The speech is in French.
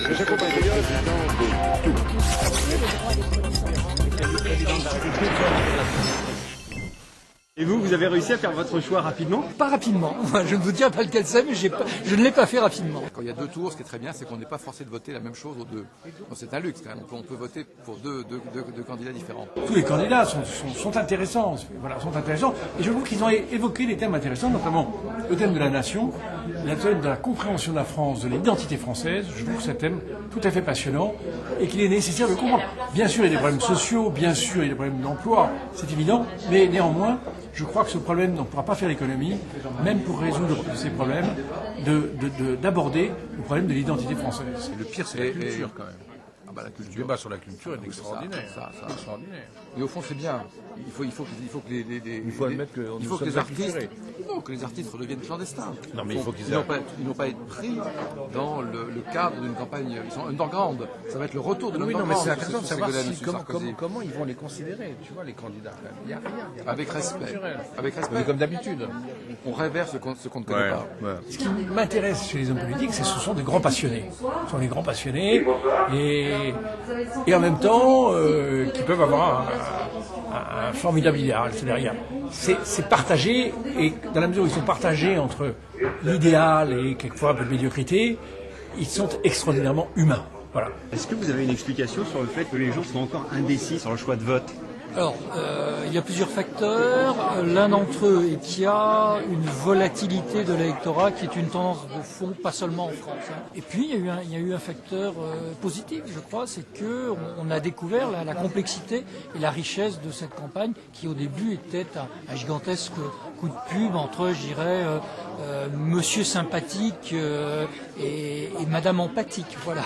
Je j'accompagne bien le président Et vous avez réussi à faire votre choix rapidement? Pas rapidement. Je ne vous dirai pas lequel c'est, mais je ne l'ai pas fait rapidement. Quand il y a deux tours, ce qui est très bien, c'est qu'on n'est pas forcé de voter la même chose aux deux. Bon, c'est un luxe quand même. On peut voter pour deux candidats différents. Tous les candidats sont intéressants, voilà, sont intéressants. Et je trouve qu'ils ont évoqué des thèmes intéressants, notamment le thème de la nation, le thème de la compréhension de la France, de l'identité française. Je trouve que c'est un thème tout à fait passionnant et qu'il est nécessaire de comprendre. Bien sûr, il y a des problèmes sociaux, bien sûr, il y a des problèmes d'emploi, c'est évident, mais néanmoins, je crois que ce problème, on ne pourra pas faire l'économie, même pour résoudre ces problèmes, d'aborder le problème de l'identité française. Le pire, c'est la culture, quand même. Ah bah, la Le culture. débat sur la culture est extraordinaire. Ça. Extraordinaire. Mais au fond, c'est bien. Il faut que Il faut admettre que il faut que les artistes, non, que les artistes redeviennent clandestins. Non, mais il faut qu'ils ils n'ont pas être pris dans le cadre d'une campagne. Ils sont underground. Ça va être le retour de Oui, non, l'underground. mais c'est intéressant de savoir Sarkozy. comment ils vont les considérer, tu vois, les candidats. Il n'y a rien. Avec respect. Avec Mais respect. comme d'habitude. On révère ce qu'on ne connaît pas. Ce qui m'intéresse chez les hommes politiques, ce sont des grands passionnés. Ce sont des grands passionnés et en même temps qui peuvent avoir un formidable idéal. C'est-à-dire, c'est partagé, et dans la mesure où ils sont partagés entre l'idéal et quelquefois un peu de médiocrité, ils sont extraordinairement humains. Voilà. Est-ce que vous avez une explication sur le fait que les gens sont encore indécis sur le choix de vote? Alors, il y a plusieurs facteurs. L'un d'entre eux est qu'il y a une volatilité de l'électorat qui est une tendance de fond, pas seulement en France. Et puis, il y a eu un facteur positif, je crois, c'est que on a découvert la complexité et la richesse de cette campagne qui, au début, était un gigantesque coup de pub entre, je dirais, Monsieur sympathique et Madame empathique. Voilà.